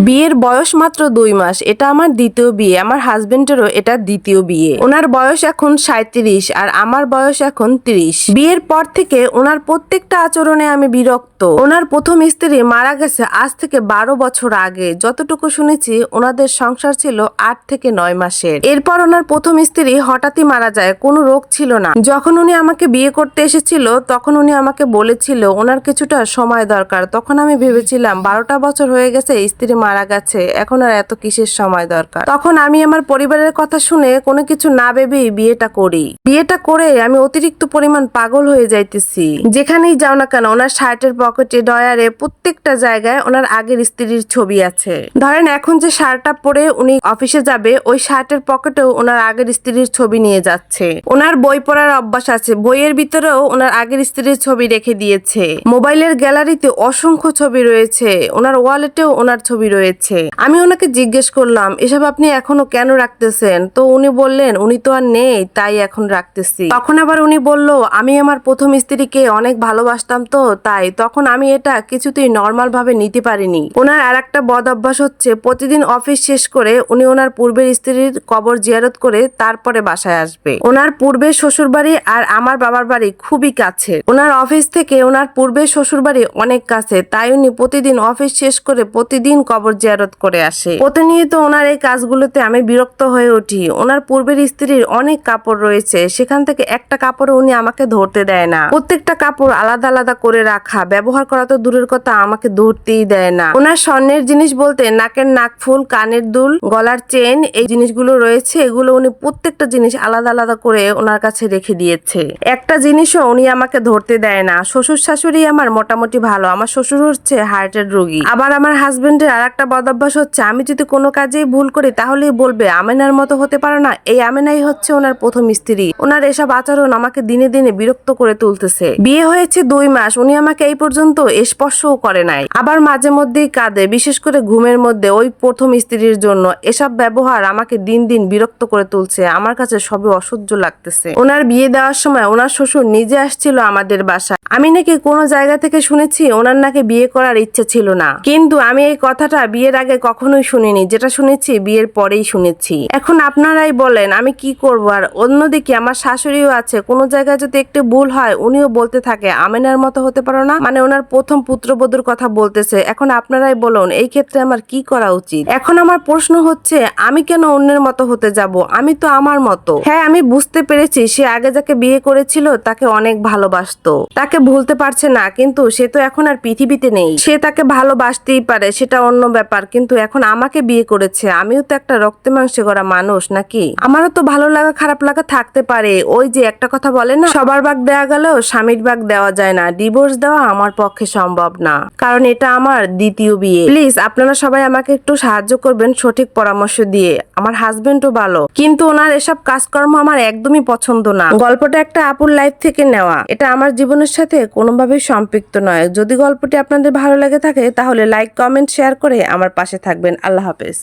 বিয়ের বয়স মাত্র 2 মাস। এটা আমার দ্বিতীয় বিয়ে। আমার হাজবেন্ডেরও এটা দ্বিতীয় বিয়ে। ওনার বয়স এখন 37 আর আমার বয়স এখন 30। বিয়ের পর থেকে ওনার প্রত্যেকটা আচরণে আমি বিরক্ত। ওনার প্রথম স্ত্রী মারা গেছে আজ থেকে 12 বছর আগে। যতটুকু শুনেছি ওনাদের সংসার ছিল 8 থেকে 9 মাসের। এরপর ওনার প্রথম স্ত্রী হঠাৎই মারা যায়, কোনো রোগ ছিল না। যখন উনি আমাকে বিয়ে করতে এসেছিল তখন উনি আমাকে বলেছিল ওনার কিছুটা সময় দরকার। তখন আমি ভেবেছিলাম 12টা বছর হয়ে গেছে, স্ত্রী মারা গেছে, এখন আর এত কিসের সময় দরকার। তখন আমি আমার পরিবারের কথা শুনে কোনো কিছু না ভেবেই বিয়েটা করি। বিয়েটা করে আমি অতিরিক্ত পরিমাণ পাগল হয়ে যাইতেছি। যেখানেই যাও না কেন ওনার শার্টের পকেটে, ডয়ারে, প্রত্যেকটা জায়গায় ওনার আগের স্ত্রীর ছবি আছে। ধরেন এখন যে শার্টটা পরে উনি অফিসে যাবে, ওই শার্টের পকেটেও ওনার আগের স্ত্রীর ছবি নিয়ে যাচ্ছে। ওনার বই পড়ার অভ্যাস আছে, বইয়ের ভিতরেও ওনার আগের স্ত্রীর ছবি রেখে দিয়েছে। মোবাইলের গ্যালারিতে অসংখ্য ছবি রয়েছে, ওনার ওয়ালেটেও ওনার ছবি রয়েছে। আমি ওনাকে জিজ্ঞেস করলাম এসব আপনি এখনো কেন রাখতেছেন? তো উনি বললেন উনি তো আর নেই, তাই এখন রাখতেছি। তখন আবার উনি বলল আমি আমার প্রথম স্ত্রীকে অনেক ভালোবাসতাম তো তাই। তখন আমি এটা কিছুতেই নর্মাল ভাবে নিতে পারিনি। ওনার আর একটা বদ অভ্যাস হচ্ছে প্রতিদিন অফিস শেষ করে উনি ওনার পূর্বের স্ত্রীর কবর জিয়ারত করে তারপরে বাসায় আসবে। ওনার পূর্বের শ্বশুর বাড়ি আর আমার বাবার বাড়ি খুবই কাছে। ওনার অফিস থেকে ওনার পূর্বের শ্বশুর বাড়ি অনেক কাছে, তাই উনি প্রতিদিন অফিস শেষ করে প্রতিদিন কবর জিয়ারত করে আসে। প্রতিনিয়ত ওনার এই কাজগুলোতে আমি বিরক্ত হয়ে উঠি। ওনার পূর্বের স্ত্রীর অনেক কাপড় রয়েছে, সেখান থেকে একটা কাপড় উনি আমাকে ধরতে দেয় না। প্রত্যেকটা কাপড় আলাদা আলাদা করে রাখা, ব্যবহার করা তো দূরের কথা আমাকে ধরতেই দেয় না। ওনার স্বর্ণের জিনিস বলতে নাকের নাকফুল, কানের দুল, গলার চেন, এই জিনিসগুলো রয়েছে, এগুলো উনি প্রত্যেকটা জিনিস আলাদা আলাদা করে ওনার কাছে রেখে দিয়েছে। একটা জিনিসও উনি আমাকে ধরতে দেয় না। শ্বশুর শাশুড়ি আমার মোটামুটি ভালো। আমার শ্বশুর হচ্ছে হার্টের রোগী। আবার আমার হাজবেন্ডের আর একটা বদঅভ্যাস হচ্ছে আমি যদি কোনো কাজেই ভুল করি তাহলেই বলবে আমেনার মতো হতে পারো না। এই আমেনাই হচ্ছে ওনার প্রথম স্ত্রী। ওনার এসব আচরণ আমাকে দিনে দিনে বিরক্ত করে তুলতেছে। বিয়ে হয়েছে 2 মাস, উনি আমাকে এই পর্যন্ত স্পর্শও করে নাই। আবার মাঝে মধ্যেই কাঁদে, বিশেষ করে ঘুমের মধ্যে, ওই প্রথম স্ত্রীর জন্য। এসব ব্যবহার আমাকে দিন দিন বিরক্ত করে তুলছে। আমার কাছে সবই অসহ্য লাগতেছে। ওনার বিয়ে দেওয়ার সময় ওনার শ্বশুর নিজে আসছিল আমাদের বাসায়। আমি নাকি কোনো জায়গা থেকে শুনেছি ওনার নাকি বিয়ে করার ইচ্ছে ছিল না, কিন্তু আমি এই কথাটা বিয়ের আগে কখনোই শুনিনি। যেটা শুনেছি বিয়ের পরেই শুনেছি। এখন আপনারাই বলেন আমি কি করব। আর অন্যদিকে আমার শাশুড়িও আছে, কোনো জায়গায় যদি একটু ভুল হয় উনিও বলতে থাকে আমেনার মতো হতে পারো না, মানে ওনার প্রথম পুত্রবধূর কথা বলতেছে। এখন আপনারাই বলুন এই ক্ষেত্রে আমার কি করা উচিত? এখন আমার প্রশ্ন হচ্ছে আমি কেন অন্যের মতো হতে যাব? আমি তো আমার মতো। হ্যাঁ, আমি বুঝতে পেরেছি সে আগে যাকে বিয়ে করেছিল তাকে অনেক ভালোবাসতো, তাকে ভুলতে পারছে না, কিন্তু সে তো এখন আর পৃথিবীতে নেই। সে তাকে ভালোবাসতেই পারে, সেটা অন্য ব্যাপার, কিন্তু এখন আমাকে বিয়ে করেছে। আমিও তো একটা রক্তে মাংসে গড়া মানুষ নাকি? আমারও তো ভালো লাগা খারাপ লাগা থাকতে পারে। ওই যে একটা কথা বলে না, সবার ভাগ দেওয়া গেলেও স্বামীর ভাগ দেওয়া যায় না। ডিভোর্স দেওয়া আমার পক্ষে সম্ভব না, কারণ এটা আমার দ্বিতীয় বিয়ে। প্লিজ আপনারা সবাই আমাকে একটু সাহায্য করবেন সঠিক পরামর্শ দিয়ে। আমার হাজবেন্ডও ভালো, কিন্তু ওনার এসব কাজকর্ম আমার একদমই পছন্দ না। গল্পটা একটা আপুর লাইফ থেকে নেওয়া, এটা আমার জীবনের সাথে কোনোভাবেই সম্পৃক্ত নয়। যদি গল্পটি আপনাদের ভালো লেগে থাকে তাহলে লাইক, কমেন্ট, শেয়ার করে আমার পাশে থাকবেন। আল্লাহ হাফেজ।